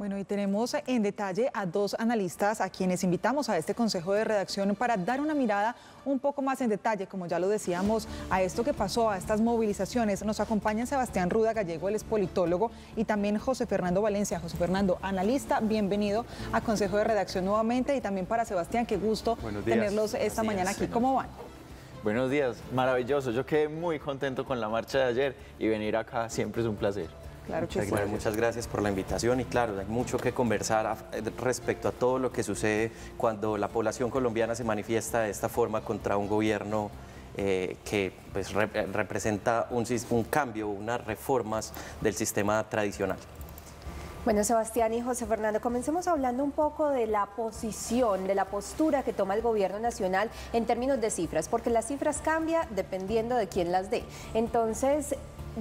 Bueno, y tenemos en detalle a dos analistas a quienes invitamos a este Consejo de Redacción para dar una mirada un poco más en detalle, como ya lo decíamos, a esto que pasó, a estas movilizaciones. Nos acompaña Sebastián Ruda Gallego, él es politólogo, y también José Fernando Valencia. José Fernando, analista, bienvenido a Consejo de Redacción nuevamente, y también para Sebastián, qué gusto tenerlos esta mañana aquí. ¿Cómo van? Buenos días, maravilloso. Yo quedé muy contento con la marcha de ayer y venir acá siempre es un placer. Claro que sí. Bueno, muchas gracias por la invitación y claro, hay mucho que conversar respecto a todo lo que sucede cuando la población colombiana se manifiesta de esta forma contra un gobierno que pues, representa un cambio, unas reformas del sistema tradicional. Bueno, Sebastián y José Fernando, comencemos hablando un poco de la posición, de la postura que toma el gobierno nacional en términos de cifras, porque las cifras cambian dependiendo de quién las dé. Entonces,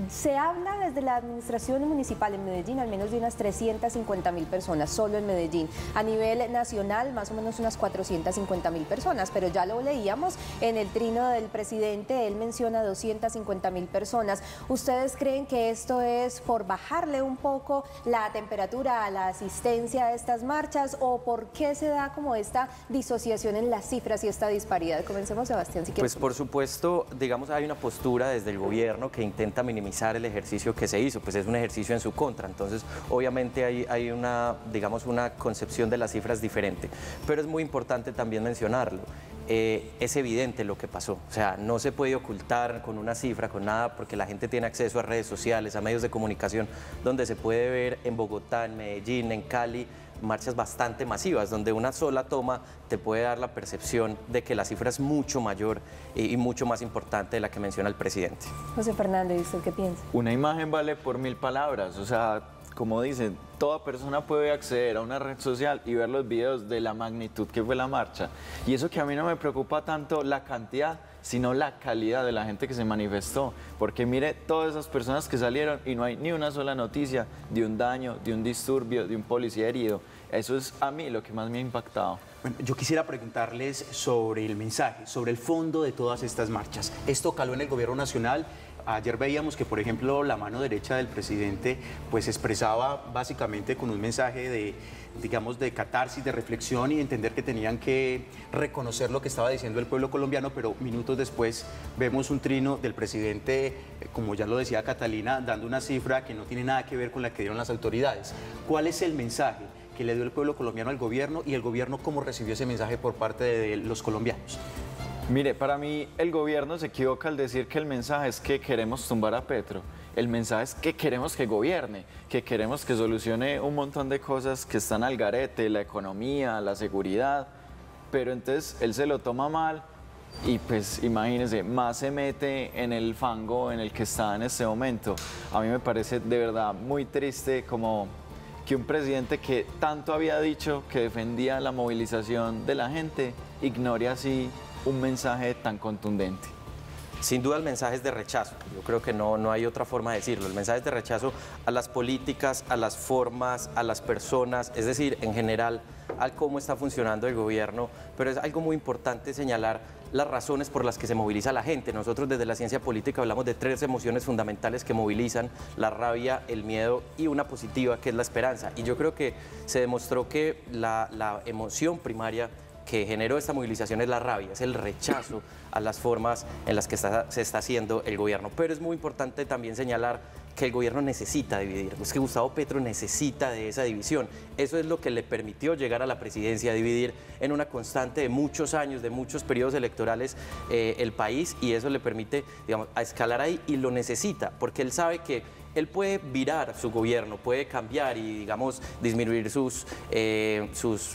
se habla desde la administración municipal en Medellín al menos de unas 350.000 personas, solo en Medellín. A nivel nacional, más o menos unas 450.000 personas, pero ya lo leíamos en el trino del presidente, él menciona 250.000 personas. ¿Ustedes creen que esto es por bajarle un poco la temperatura a la asistencia a estas marchas o por qué se da como esta disociación en las cifras y esta disparidad? Comencemos, Sebastián, si quieres. Pues por supuesto, digamos, hay una postura desde el gobierno que intenta minimizar el ejercicio que se hizo, pues es un ejercicio en su contra, entonces obviamente hay una, digamos, una concepción de las cifras diferente, pero es muy importante también mencionarlo. Es evidente lo que pasó, o sea, no se puede ocultar con una cifra, con nada, porque la gente tiene acceso a redes sociales, a medios de comunicación, donde se puede ver en Bogotá, en Medellín, en Cali, marchas bastante masivas, donde una sola toma te puede dar la percepción de que la cifra es mucho mayor y mucho más importante de la que menciona el presidente. José Fernando, ¿y usted qué piensa? Una imagen vale por 1000 palabras, o sea, como dicen, toda persona puede acceder a una red social y ver los videos de la magnitud que fue la marcha. Y eso que a mí no me preocupa tanto la cantidad, sino la calidad de la gente que se manifestó. Porque mire todas esas personas que salieron y no hay ni una sola noticia de un daño, de un disturbio, de un policía herido. Eso es a mí lo que más me ha impactado. Bueno, yo quisiera preguntarles sobre el mensaje, sobre el fondo de todas estas marchas. Esto caló en el gobierno nacional. Ayer veíamos que, por ejemplo, la mano derecha del presidente pues expresaba básicamente con un mensaje de, digamos, de catarsis, de reflexión y entender que tenían que reconocer lo que estaba diciendo el pueblo colombiano, pero minutos después vemos un trino del presidente, como ya lo decía Catalina, dando una cifra que no tiene nada que ver con la que dieron las autoridades. ¿Cuál es el mensaje que le dio el pueblo colombiano al gobierno y el gobierno cómo recibió ese mensaje por parte de los colombianos? Mire, para mí el gobierno se equivoca al decir que el mensaje es que queremos tumbar a Petro. El mensaje es que queremos que gobierne, que queremos que solucione un montón de cosas que están al garete, la economía, la seguridad, pero entonces él se lo toma mal y pues imagínense, más se mete en el fango en el que está en este momento. A mí me parece de verdad muy triste como que un presidente que tanto había dicho que defendía la movilización de la gente ignore así un mensaje tan contundente. Sin duda el mensaje es de rechazo, yo creo que no hay otra forma de decirlo, el mensaje es de rechazo a las políticas, a las formas, a las personas, es decir, en general, al cómo está funcionando el gobierno, pero es algo muy importante señalar las razones por las que se moviliza la gente. Nosotros desde la ciencia política hablamos de 3 emociones fundamentales que movilizan: la rabia, el miedo y una positiva que es la esperanza, y yo creo que se demostró que la emoción primaria que generó esta movilización es la rabia, es el rechazo a las formas en las que se está haciendo el gobierno. Pero es muy importante también señalar que el gobierno necesita dividir, es que Gustavo Petro necesita de esa división. Eso es lo que le permitió llegar a la presidencia, dividir en una constante de muchos años, de muchos periodos electorales el país, y eso le permite, digamos, a escalar ahí, y lo necesita, porque él sabe que él puede virar su gobierno, puede cambiar y, digamos, disminuir sus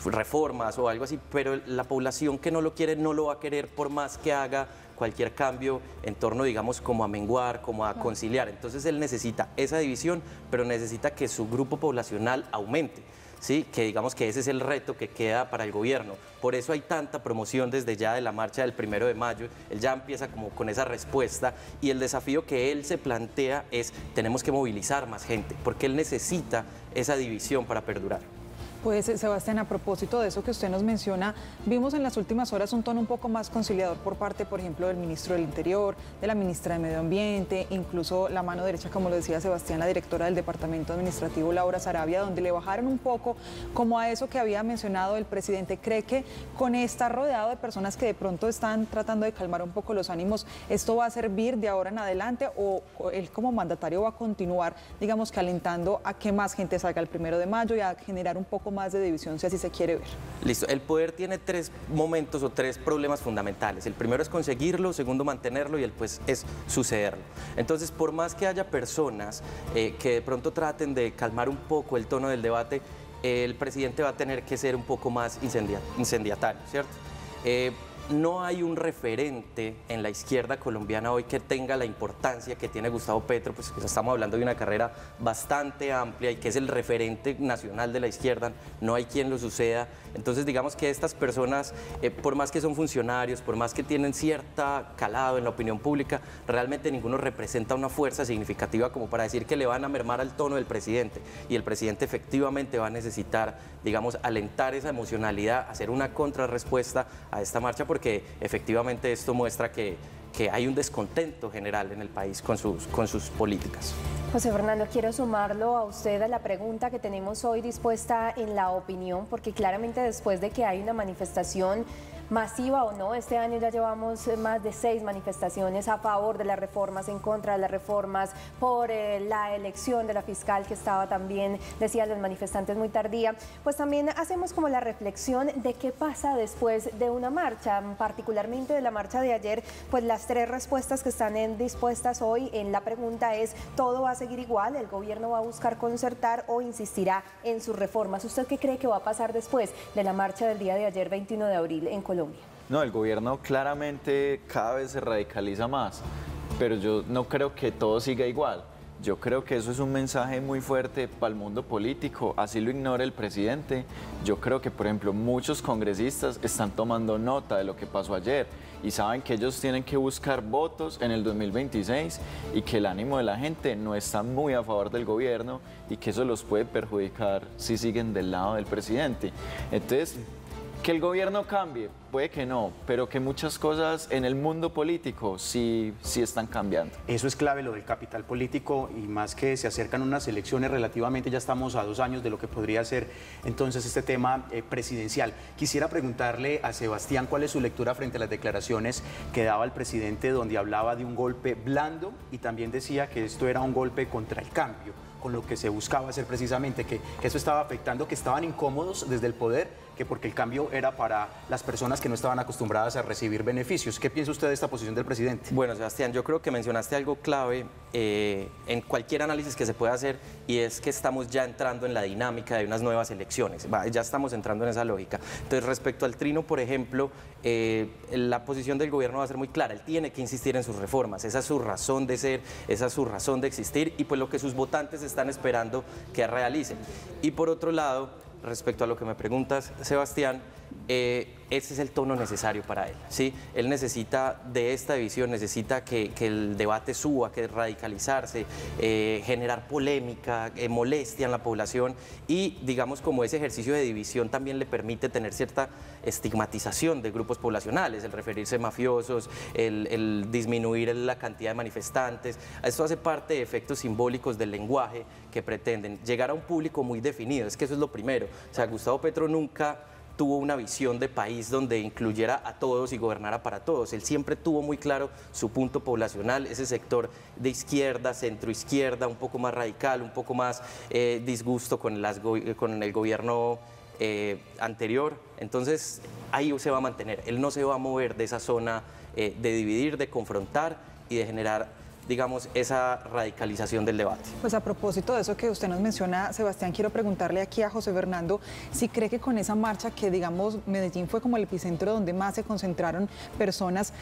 reformas o algo así, pero la población que no lo quiere no lo va a querer por más que haga cualquier cambio en torno, digamos, como a menguar, como a conciliar. Entonces él necesita esa división, pero necesita que su grupo poblacional aumente. ¿Sí? Que digamos que ese es el reto que queda para el gobierno. Por eso hay tanta promoción desde ya de la marcha del 1 de mayo. Él ya empieza como con esa respuesta, y el desafío que él se plantea es: tenemos que movilizar más gente, porque él necesita esa división para perdurar. Pues Sebastián, a propósito de eso que usted nos menciona, vimos en las últimas horas un tono un poco más conciliador por parte, por ejemplo, del ministro del Interior, de la ministra de Medio Ambiente, incluso la mano derecha, como lo decía Sebastián, la directora del Departamento Administrativo, Laura Sarabia, donde le bajaron un poco como a eso que había mencionado el presidente. ¿Cree que con estar rodeado de personas que de pronto están tratando de calmar un poco los ánimos, esto va a servir de ahora en adelante o él como mandatario va a continuar, digamos que alentando a que más gente salga el 1 de mayo y a generar un poco más de división, si así se quiere ver? Listo, el poder tiene 3 momentos o 3 problemas fundamentales. El primero es conseguirlo, segundo mantenerlo y el pues es sucederlo. Entonces, por más que haya personas que de pronto traten de calmar un poco el tono del debate, el presidente va a tener que ser un poco más incendiatario, ¿cierto? No hay un referente en la izquierda colombiana hoy que tenga la importancia que tiene Gustavo Petro, pues estamos hablando de una carrera bastante amplia y que es el referente nacional de la izquierda, no hay quien lo suceda. Entonces digamos que estas personas, por más que son funcionarios, por más que tienen cierta calado en la opinión pública, realmente ninguno representa una fuerza significativa como para decir que le van a mermar al tono del presidente, y el presidente efectivamente va a necesitar, digamos, alentar esa emocionalidad, hacer una contrarrespuesta a esta marcha, porque efectivamente esto muestra que hay un descontento general en el país con sus políticas. José Fernando, quiero sumarlo a usted a la pregunta que tenemos hoy dispuesta en la opinión, porque claramente después de que hay una manifestación masiva o no, este año ya llevamos más de 6 manifestaciones a favor de las reformas, en contra de las reformas, por la elección de la fiscal que estaba también, decían los manifestantes, muy tardía, pues también hacemos como la reflexión de qué pasa después de una marcha, particularmente de la marcha de ayer. Pues las 3 respuestas que están dispuestas hoy en la pregunta es: ¿todo va a seguir igual? ¿El gobierno va a buscar concertar o insistirá en sus reformas? ¿Usted qué cree que va a pasar después de la marcha del día de ayer, 21 de abril, en Colombia? No, el gobierno claramente cada vez se radicaliza más, pero yo no creo que todo siga igual. Yo creo que eso es un mensaje muy fuerte para el mundo político, así lo ignora el presidente. Yo creo que, por ejemplo, muchos congresistas están tomando nota de lo que pasó ayer y saben que ellos tienen que buscar votos en el 2026 y que el ánimo de la gente no está muy a favor del gobierno y que eso los puede perjudicar si siguen del lado del presidente. Entonces, que el gobierno cambie, puede que no, pero que muchas cosas en el mundo político sí están cambiando. Eso es clave, lo del capital político, y más que se acercan unas elecciones relativamente, ya estamos a 2 años de lo que podría ser entonces este tema presidencial. Quisiera preguntarle a Sebastián cuál es su lectura frente a las declaraciones que daba el presidente, donde hablaba de un golpe blando y también decía que esto era un golpe contra el cambio, con lo que se buscaba hacer precisamente, que eso estaba afectando, que estaban incómodos desde el poder, que porque el cambio era para las personas que no estaban acostumbradas a recibir beneficios. ¿Qué piensa usted de esta posición del presidente? Bueno, Sebastián, yo creo que mencionaste algo clave en cualquier análisis que se pueda hacer, y es que estamos ya entrando en la dinámica de unas nuevas elecciones. Ya estamos entrando en esa lógica. Entonces, respecto al trino, por ejemplo, la posición del gobierno va a ser muy clara. Él tiene que insistir en sus reformas. Esa es su razón de ser, esa es su razón de existir, y pues lo que sus votantes están esperando que realicen. Y por otro lado, respecto a lo que me preguntas, Sebastián, ese es el tono necesario para él, ¿sí? Él necesita de esta división, necesita que el debate suba, que radicalizarse, generar polémica, molestia en la población, y digamos como ese ejercicio de división también le permite tener cierta estigmatización de grupos poblacionales, el referirse mafiosos, el disminuir la cantidad de manifestantes. Esto hace parte de efectos simbólicos del lenguaje que pretenden llegar a un público muy definido. Es que eso es lo primero. O sea, Gustavo Petro nunca tuvo una visión de país donde incluyera a todos y gobernara para todos. Él siempre tuvo muy claro su punto poblacional, ese sector de izquierda, centroizquierda, un poco más radical, un poco más disgusto con el gobierno anterior. Entonces ahí se va a mantener. Él no se va a mover de esa zona de dividir, de confrontar y de generar, digamos, esa radicalización del debate. Pues a propósito de eso que usted nos menciona, Sebastián, quiero preguntarle aquí a José Fernando si cree que con esa marcha, que digamos Medellín fue como el epicentro donde más se concentraron personas,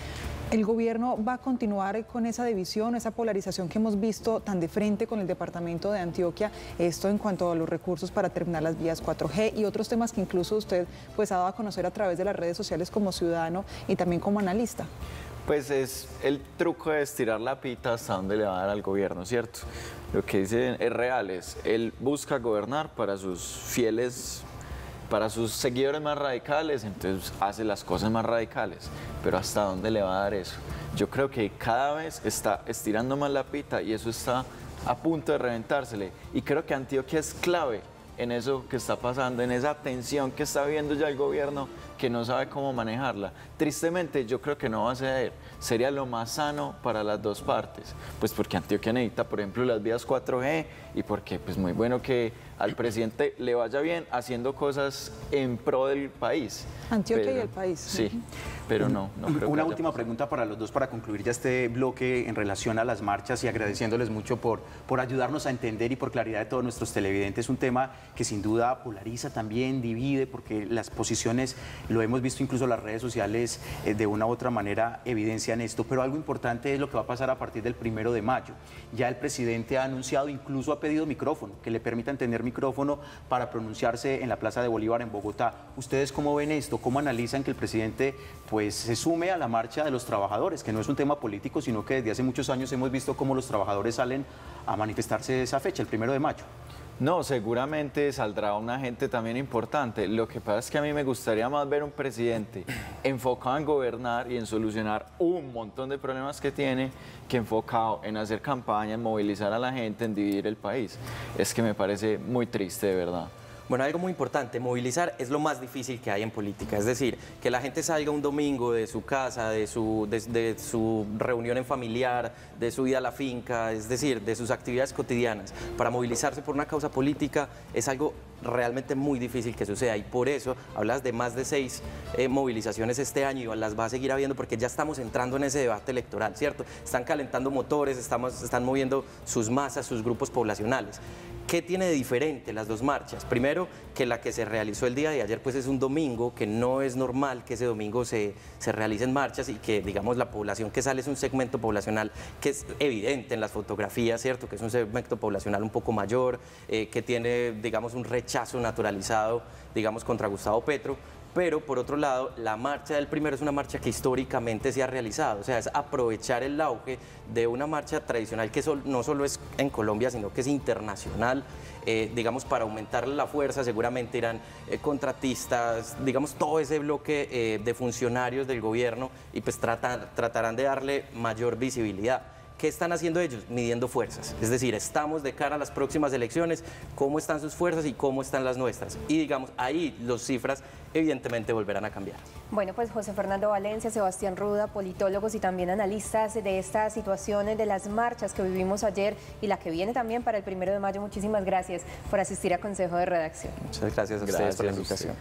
¿el gobierno va a continuar con esa división, esa polarización que hemos visto tan de frente con el departamento de Antioquia? Esto en cuanto a los recursos para terminar las vías 4G y otros temas que incluso usted pues ha dado a conocer a través de las redes sociales como ciudadano y también como analista. Pues es el truco de estirar la pita hasta donde le va a dar al gobierno, ¿cierto? Lo que dicen es real, él busca gobernar para sus fieles para sus seguidores más radicales, entonces hace las cosas más radicales. Pero ¿hasta dónde le va a dar eso? Yo creo que cada vez está estirando más la pita y eso está a punto de reventársele. Y creo que Antioquia es clave en eso que está pasando, en esa tensión que está viendo ya el gobierno, que no sabe cómo manejarla. Tristemente, yo creo que no va a ceder. Sería lo más sano para las dos partes, pues porque Antioquia necesita, por ejemplo, las vías 4G y porque pues muy bueno que al presidente le vaya bien haciendo cosas en pro del país. Antioquia y el país. Sí, pero no creo Una que última pregunta para los dos para concluir ya este bloque en relación a las marchas y agradeciéndoles mucho por ayudarnos a entender y por claridad de todos nuestros televidentes. Un tema que sin duda polariza también, divide, porque las posiciones, lo hemos visto incluso las redes sociales, de una u otra manera evidencian esto, pero algo importante es lo que va a pasar a partir del 1 de mayo. Ya el presidente ha anunciado, incluso ha pedido micrófono, que le permitan tener micrófono para pronunciarse en la Plaza de Bolívar en Bogotá. ¿Ustedes cómo ven esto? ¿Cómo analizan que el presidente pues se sume a la marcha de los trabajadores, que no es un tema político, sino que desde hace muchos años hemos visto cómo los trabajadores salen a manifestarse esa fecha, el 1 de mayo? No, seguramente saldrá una gente también importante. Lo que pasa es que a mí me gustaría más ver un presidente enfocado en gobernar y en solucionar un montón de problemas que tiene, que enfocado en hacer campaña, en movilizar a la gente, en dividir el país. Es que me parece muy triste, de verdad. Bueno, algo muy importante, movilizar es lo más difícil que hay en política, es decir, que la gente salga un domingo de su casa, de su reunión en familiar, de su ida a la finca, es decir, de sus actividades cotidianas, para movilizarse por una causa política es algo realmente muy difícil que suceda y por eso hablas de más de 6 movilizaciones este año y las va a seguir habiendo porque ya estamos entrando en ese debate electoral, ¿cierto? Están calentando motores, están moviendo sus masas, sus grupos poblacionales. ¿Qué tiene de diferente las dos marchas? Primero, que la que se realizó el día de ayer pues es un domingo, que no es normal que ese domingo se realicen marchas y que, digamos, la población que sale es un segmento poblacional que es evidente en las fotografías, ¿cierto? Que es un segmento poblacional un poco mayor, que tiene, digamos, un rechazo naturalizado, digamos, contra Gustavo Petro. Pero, por otro lado, la marcha del 1 es una marcha que históricamente se ha realizado, o sea, es aprovechar el auge de una marcha tradicional que no solo es en Colombia, sino que es internacional, digamos, para aumentar la fuerza, seguramente irán contratistas, digamos, todo ese bloque de funcionarios del gobierno y pues tratarán de darle mayor visibilidad. ¿Qué están haciendo ellos? Midiendo fuerzas. Es decir, estamos de cara a las próximas elecciones, cómo están sus fuerzas y cómo están las nuestras. Y digamos, ahí las cifras evidentemente volverán a cambiar. Bueno, pues José Fernando Valencia, Sebastián Ruda, politólogos y también analistas de estas situaciones de las marchas que vivimos ayer y la que viene también para el 1 de mayo. Muchísimas gracias por asistir a Consejo de Redacción. Muchas gracias a ustedes por la invitación.